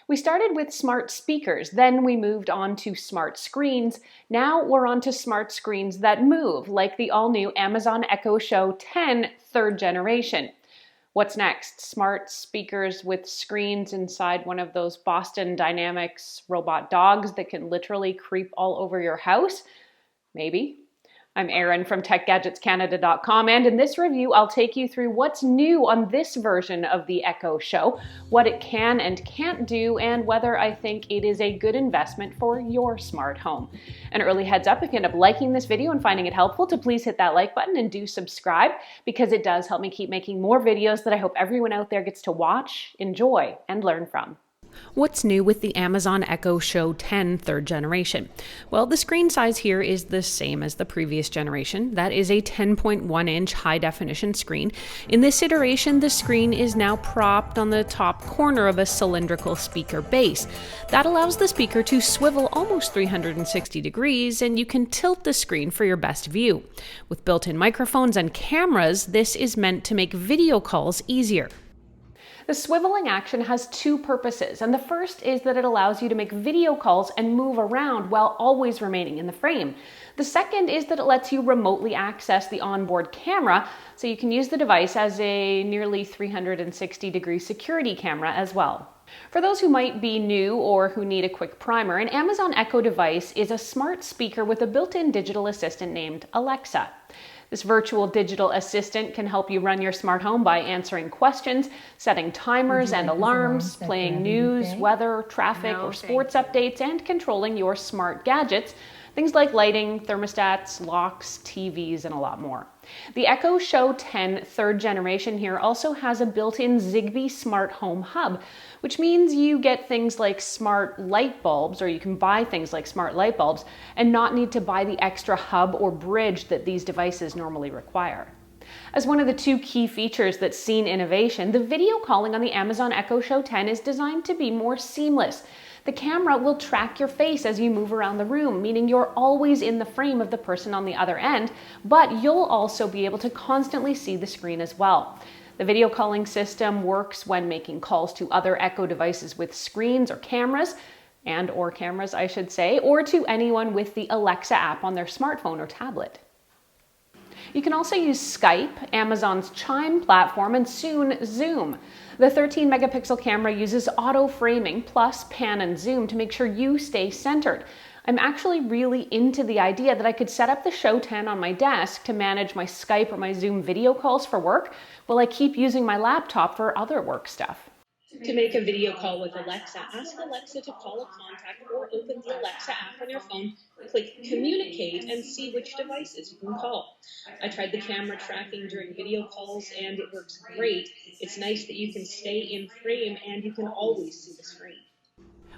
We started with smart speakers, then we moved on to smart screens. Now we're on to smart screens that move, like the all-new Amazon Echo Show 10 third generation. What's next? Smart speakers with screens inside one of those Boston Dynamics robot dogs that can literally creep all over your house? Maybe. I'm Erin from TechGadgetsCanada.com, and in this review, I'll take you through what's new on this version of the Echo Show, what it can and can't do, and whether I think it is a good investment for your smart home. An early heads up, if you end up liking this video and finding it helpful, to please hit that like button and do subscribe, because it does help me keep making more videos that I hope everyone out there gets to watch, enjoy, and learn from. What's new with the Amazon Echo Show 10 third generation? Well, the screen size here is the same as the previous generation. That is a 10.1-inch high-definition screen. In this iteration, the screen is now propped on the top corner of a cylindrical speaker base. That allows the speaker to swivel almost 360 degrees, and you can tilt the screen for your best view. With built-in microphones and cameras, this is meant to make video calls easier. The swiveling action has two purposes, and the first is that it allows you to make video calls and move around while always remaining in the frame. The second is that it lets you remotely access the onboard camera, so you can use the device as a nearly 360-degree security camera as well. For those who might be new or who need a quick primer, an Amazon Echo device is a smart speaker with a built-in digital assistant named Alexa. This virtual digital assistant can help you run your smart home by answering questions, setting timers and alarms, playing news, weather, traffic, or sports updates, and controlling your smart gadgets, things like lighting, thermostats, locks, TVs, and a lot more. The Echo Show 10 third generation here also has a built-in Zigbee smart home hub, which means you get things like smart light bulbs, or you can buy things like smart light bulbs, and not need to buy the extra hub or bridge that these devices normally require. As one of the two key features that's seen innovation, the video calling on the Amazon Echo Show 10 is designed to be more seamless. The camera will track your face as you move around the room, meaning you're always in the frame of the person on the other end, but you'll also be able to constantly see the screen as well. The video calling system works when making calls to other Echo devices with screens or cameras, or to anyone with the Alexa app on their smartphone or tablet. You can also use Skype, Amazon's Chime platform, and soon Zoom. The 13-megapixel camera uses auto-framing plus pan and zoom to make sure you stay centered. I'm actually really into the idea that I could set up the Show 10 on my desk to manage my Skype or my Zoom video calls for work while I keep using my laptop for other work stuff. To make a video call with Alexa, ask Alexa to call a contact or open the Alexa app on your phone, click Communicate, and see which devices you can call. I tried the camera tracking during video calls and it works great. It's nice that you can stay in frame and you can always see the screen.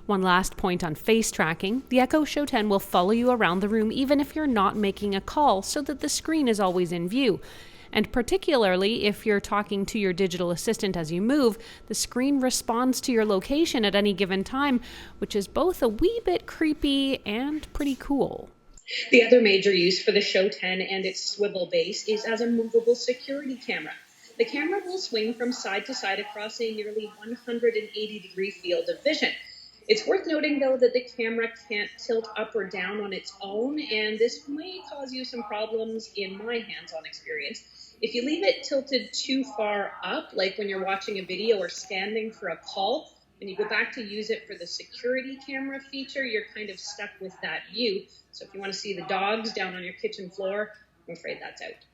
One last point on face tracking. The Echo Show 10 will follow you around the room even if you're not making a call, so that the screen is always in view. And particularly if you're talking to your digital assistant as you move, the screen responds to your location at any given time, which is both a wee bit creepy and pretty cool. The other major use for the Show 10 and its swivel base is as a movable security camera. The camera will swing from side to side across a nearly 180-degree field of vision. It's worth noting, though, that the camera can't tilt up or down on its own, and this may cause you some problems in my hands-on experience. If you leave it tilted too far up, like when you're watching a video or standing for a call, and you go back to use it for the security camera feature, you're kind of stuck with that view. So if you want to see the dogs down on your kitchen floor, I'm afraid that's out.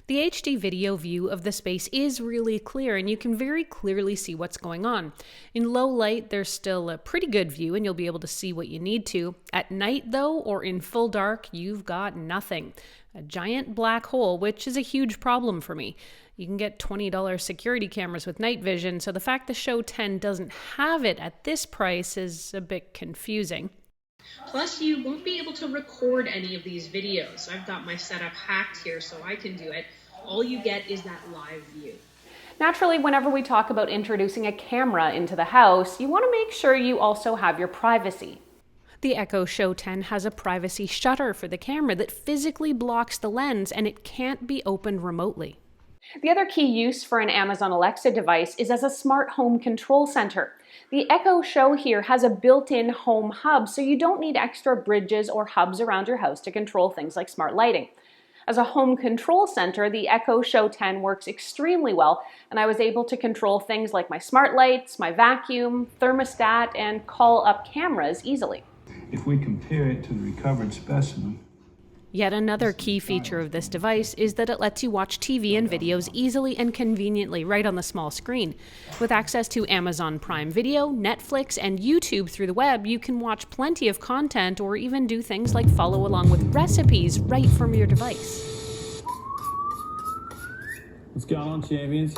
The HD video view of the space is really clear, and you can very clearly see what's going on. In low light, there's still a pretty good view and you'll be able to see what you need to. At night though, or in full dark, you've got nothing. A giant black hole, which is a huge problem for me. You can get $20 security cameras with night vision, so the fact the Show 10 doesn't have it at this price is a bit confusing. Plus, you won't be able to record any of these videos. I've got my setup hacked here so I can do it. All you get is that live view. Naturally, whenever we talk about introducing a camera into the house, you want to make sure you also have your privacy. The Echo Show 10 has a privacy shutter for the camera that physically blocks the lens, and it can't be opened remotely. The other key use for an Amazon Alexa device is as a smart home control center. The Echo Show here has a built-in home hub, so you don't need extra bridges or hubs around your house to control things like smart lighting. As a home control center, the Echo Show 10 works extremely well, and I was able to control things like my smart lights, my vacuum, thermostat, and call up cameras easily. If we compare it to the recovered specimen, yet another key feature of this device is that it lets you watch TV and videos easily and conveniently right on the small screen. With access to Amazon Prime Video, Netflix, and YouTube through the web, you can watch plenty of content or even do things like follow along with recipes right from your device. what's going on, champions?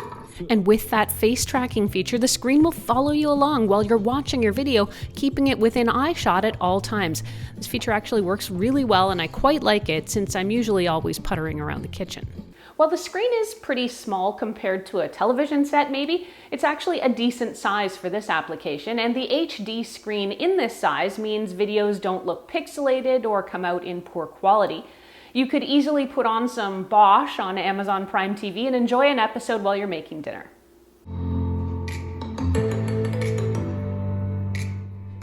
And with that face tracking feature, the screen will follow you along while you're watching your video, keeping it within eyeshot at all times. This feature actually works really well, and I quite like it since I'm usually always puttering around the kitchen. While the screen is pretty small compared to a television set maybe, it's actually a decent size for this application, and the HD screen in this size means videos don't look pixelated or come out in poor quality. You could easily put on some Bosch on Amazon Prime TV and enjoy an episode while you're making dinner.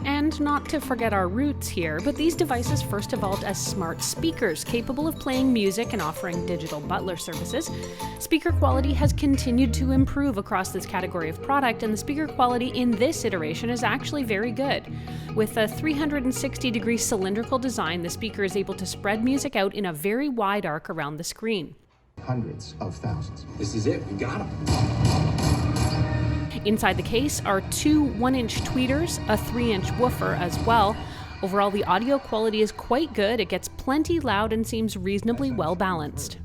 And not to forget our roots here, but these devices first evolved as smart speakers, capable of playing music and offering digital butler services. Speaker quality has continued to improve across this category of product, and the speaker quality in this iteration is actually very good. With a 360-degree cylindrical design, the speaker is able to spread music out in a very wide arc around the screen. Hundreds of thousands. This is it, we got him. Inside the case are two 1-inch tweeters, a 3-inch woofer as well. Overall, the audio quality is quite good. It gets plenty loud and seems reasonably well balanced.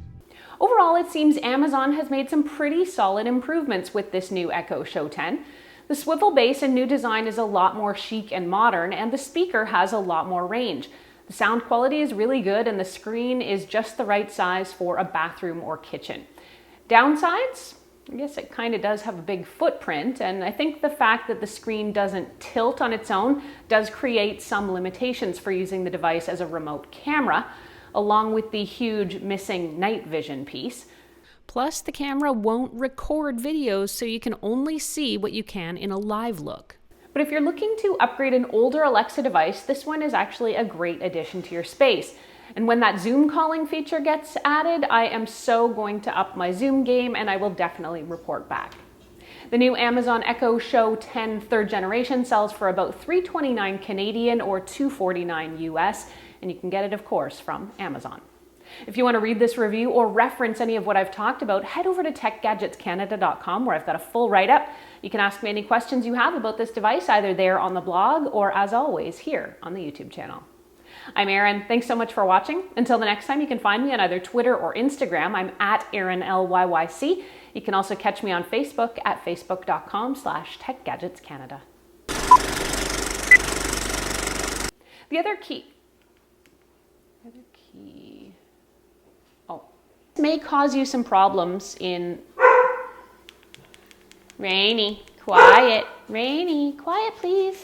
Overall, it seems Amazon has made some pretty solid improvements with this new Echo Show 10. The swivel base and new design is a lot more chic and modern, and the speaker has a lot more range. The sound quality is really good, and the screen is just the right size for a bathroom or kitchen. Downsides? I guess it kind of does have a big footprint, and I think the fact that the screen doesn't tilt on its own does create some limitations for using the device as a remote camera, along with the huge missing night vision piece. Plus, the camera won't record videos, so you can only see what you can in a live look. But if you're looking to upgrade an older Alexa device, this one is actually a great addition to your space. And when that Zoom calling feature gets added, I am so going to up my Zoom game, and I will definitely report back. The new Amazon Echo Show 10 3rd generation sells for about $329 Canadian or $249 US, and you can get it, of course, from Amazon. If you want to read this review or reference any of what I've talked about, head over to techgadgetscanada.com, where I've got a full write-up. You can ask me any questions you have about this device, either there on the blog or, as always, here on the YouTube channel. I'm Erin. Thanks so much for watching. Until the next time, you can find me on either Twitter or Instagram. I'm at Erin LYYC. You can also catch me on Facebook at facebook.com/techgadgetscanada. The other key may cause you some problems in Rainy, quiet, please.